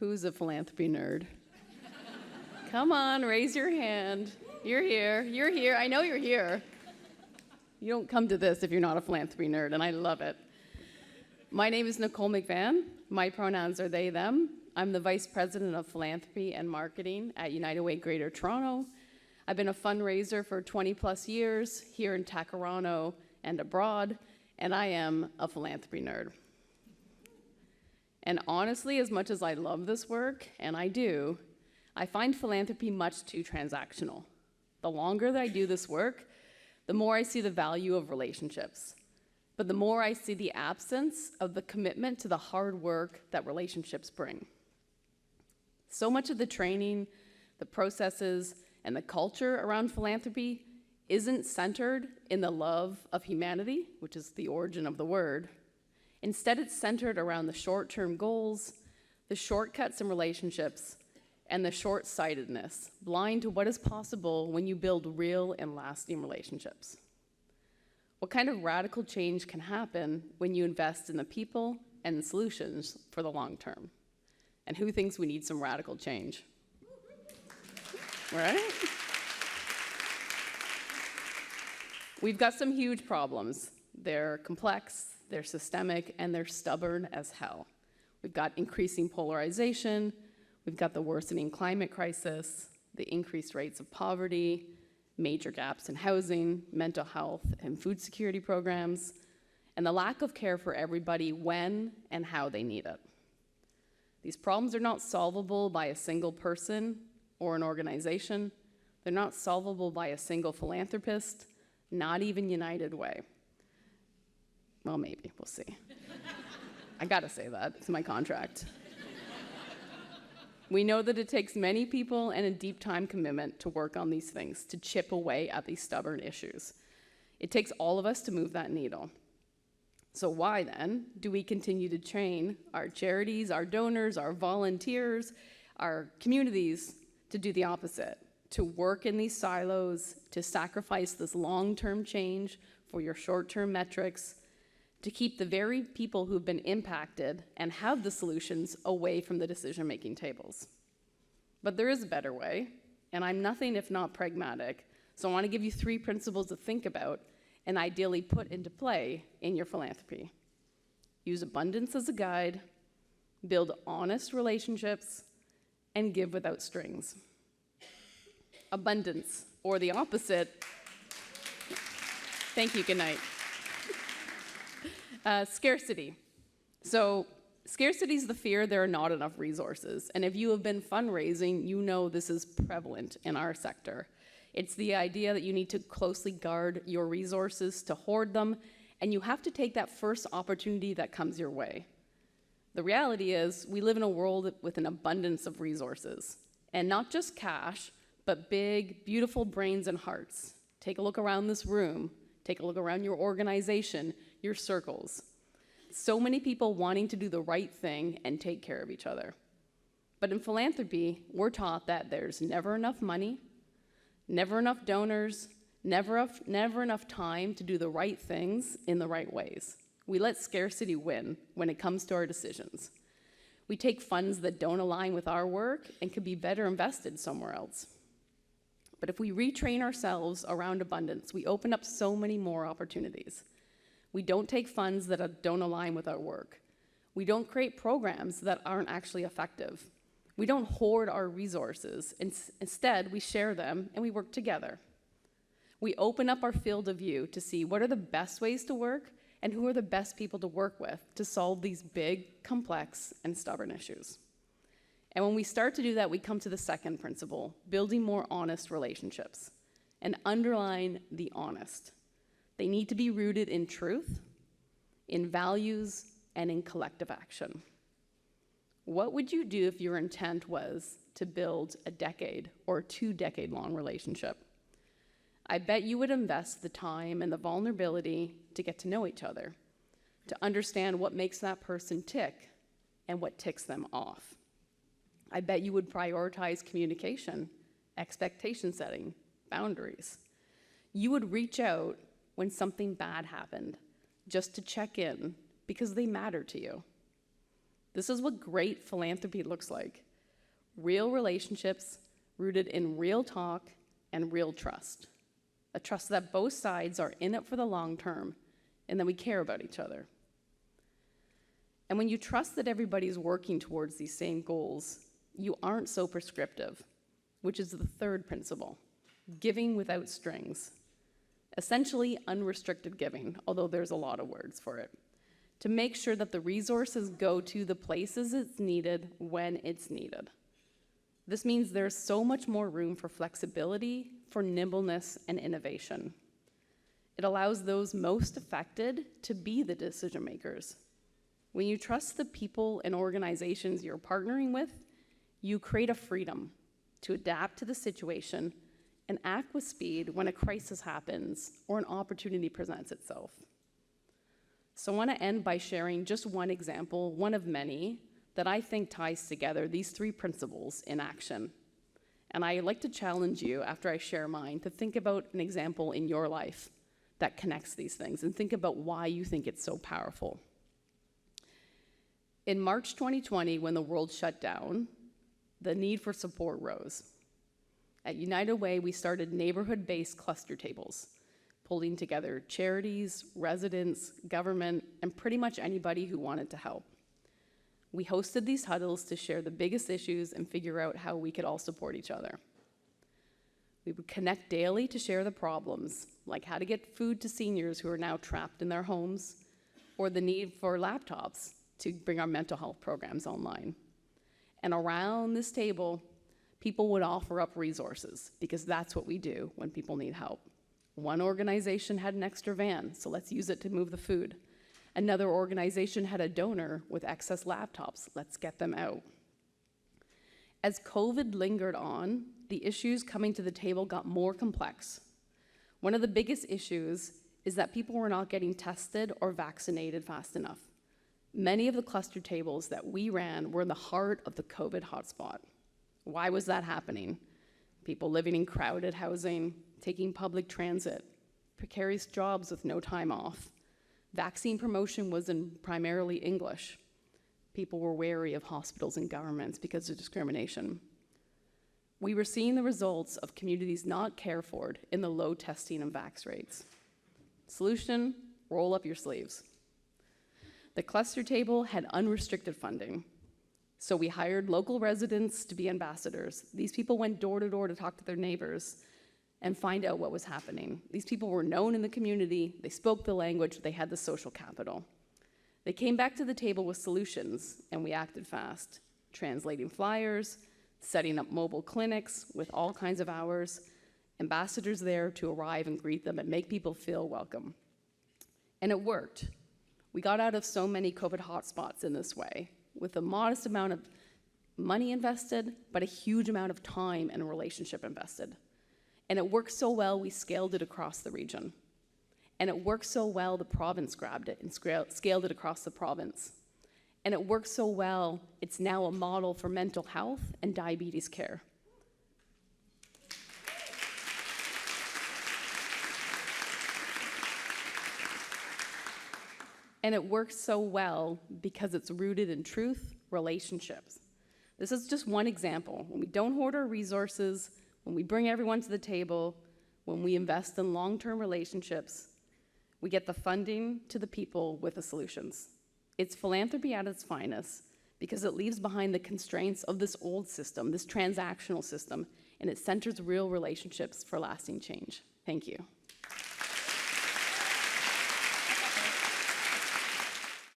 Who's a philanthropy nerd? Come on, raise your hand. You're here. You're here. I know you're here. You don't come to this if you're not a philanthropy nerd, and I love it. My name is Nicole McVan. My pronouns are they, them. I'm the Vice President of Philanthropy and Marketing at United Way Greater Toronto. I've been a fundraiser for 20 plus years here in Takarono and abroad, and I am a philanthropy nerd. And honestly, as much as I love this work, and I do, I find philanthropy much too transactional. The longer that I do this work, the more I see the value of relationships, but the more I see the absence of the commitment to the hard work that relationships bring. So much of the training, the processes, and the culture around philanthropy isn't centered in the love of humanity, which is the origin of the word. Instead, it's centered around the short-term goals, the shortcuts in relationships, and the short-sightedness, blind to what is possible when you build real and lasting relationships. What kind of radical change can happen when you invest in the people and solutions for the long term? And who thinks we need some radical change? Right? We've got some huge problems. They're complex, they're systemic, and they're stubborn as hell. We've got increasing polarization, we've got the worsening climate crisis, the increased rates of poverty, major gaps in housing, mental health, and food security programs, and the lack of care for everybody when and how they need it. These problems are not solvable by a single person or an organization. They're not solvable by a single philanthropist, not even United Way. Well, maybe, we'll see. I gotta say that, it's my contract. We know that it takes many people and a deep time commitment to work on these things, to chip away at these stubborn issues. It takes all of us to move that needle. So why then do we continue to train our charities, our donors, our volunteers, our communities to do the opposite, to work in these silos, to sacrifice this long-term change for your short-term metrics, to keep the very people who've been impacted and have the solutions away from the decision-making tables? But there is a better way, and I'm nothing if not pragmatic, so I want to give you 3 principles to think about and ideally put into play in your philanthropy. Use abundance as a guide, build honest relationships, and give without strings. Abundance, or the opposite. Thank you, good night. Scarcity. So scarcity is the fear there are not enough resources. And if you have been fundraising, you know this is prevalent in our sector. It's the idea that you need to closely guard your resources to hoard them, and you have to take that first opportunity that comes your way. The reality is we live in a world with an abundance of resources, and not just cash, but big, beautiful brains and hearts. Take a look around this room. Take a look around your organization, your circles. So many people wanting to do the right thing and take care of each other. But in philanthropy, we're taught that there's never enough money, never enough donors, never enough time to do the right things in the right ways. We let scarcity win when it comes to our decisions. We take funds that don't align with our work and could be better invested somewhere else. But if we retrain ourselves around abundance, we open up so many more opportunities. We don't take funds that don't align with our work. We don't create programs that aren't actually effective. We don't hoard our resources. Instead, we share them and we work together. We open up our field of view to see what are the best ways to work and who are the best people to work with to solve these big, complex, and stubborn issues. And when we start to do that, we come to the second principle, building more honest relationships. And underline the honest. They need to be rooted in truth, in values, and in collective action. What would you do if your intent was to build a decade or 2-decade-long relationship? I bet you would invest the time and the vulnerability to get to know each other, to understand what makes that person tick and what ticks them off. I bet you would prioritize communication, expectation setting, boundaries. You would reach out when something bad happened just to check in because they matter to you. This is what great philanthropy looks like. Real relationships rooted in real talk and real trust. A trust that both sides are in it for the long term and that we care about each other. And when you trust that everybody's working towards these same goals, you aren't so prescriptive, which is the third principle, giving without strings. Essentially unrestricted giving, although there's a lot of words for it, to make sure that the resources go to the places it's needed when it's needed. This means there's so much more room for flexibility, for nimbleness, and innovation. It allows those most affected to be the decision makers. When you trust the people and organizations you're partnering with, you create a freedom to adapt to the situation and act with speed when a crisis happens or an opportunity presents itself. So I want to end by sharing just one example, one of many, that I think ties together these three principles in action. And I'd like to challenge you, after I share mine, to think about an example in your life that connects these things and think about why you think it's so powerful. In March 2020, when the world shut down, the need for support rose. At United Way, we started neighborhood-based cluster tables, pulling together charities, residents, government, and pretty much anybody who wanted to help. We hosted these huddles to share the biggest issues and figure out how we could all support each other. We would connect daily to share the problems, like how to get food to seniors who are now trapped in their homes, or the need for laptops to bring our mental health programs online. And around this table, people would offer up resources, because that's what we do when people need help. One organization had an extra van, so let's use it to move the food. Another organization had a donor with excess laptops. Let's get them out. As COVID lingered on, the issues coming to the table got more complex. One of the biggest issues is that people were not getting tested or vaccinated fast enough. Many of the cluster tables that we ran were in the heart of the COVID hotspot. Why was that happening? People living in crowded housing, taking public transit, precarious jobs with no time off. Vaccine promotion was in primarily English. People were wary of hospitals and governments because of discrimination. We were seeing the results of communities not cared for in the low testing and vax rates. Solution, roll up your sleeves. The cluster table had unrestricted funding, so we hired local residents to be ambassadors. These people went door to door to talk to their neighbors and find out what was happening. These people were known in the community, they spoke the language, they had the social capital. They came back to the table with solutions, and we acted fast, translating flyers, setting up mobile clinics with all kinds of hours, ambassadors there to arrive and greet them and make people feel welcome. And it worked. We got out of so many COVID hotspots in this way, with a modest amount of money invested, but a huge amount of time and relationship invested. And it worked so well, we scaled it across the region. And it worked so well, the province grabbed it and scaled it across the province. And it worked so well, it's now a model for mental health and diabetes care. And it works so well because it's rooted in truth, relationships. This is just one example. When we don't hoard our resources, when we bring everyone to the table, when we invest in long-term relationships, we get the funding to the people with the solutions. It's philanthropy at its finest because it leaves behind the constraints of this old system, this transactional system, and it centers real relationships for lasting change. Thank you.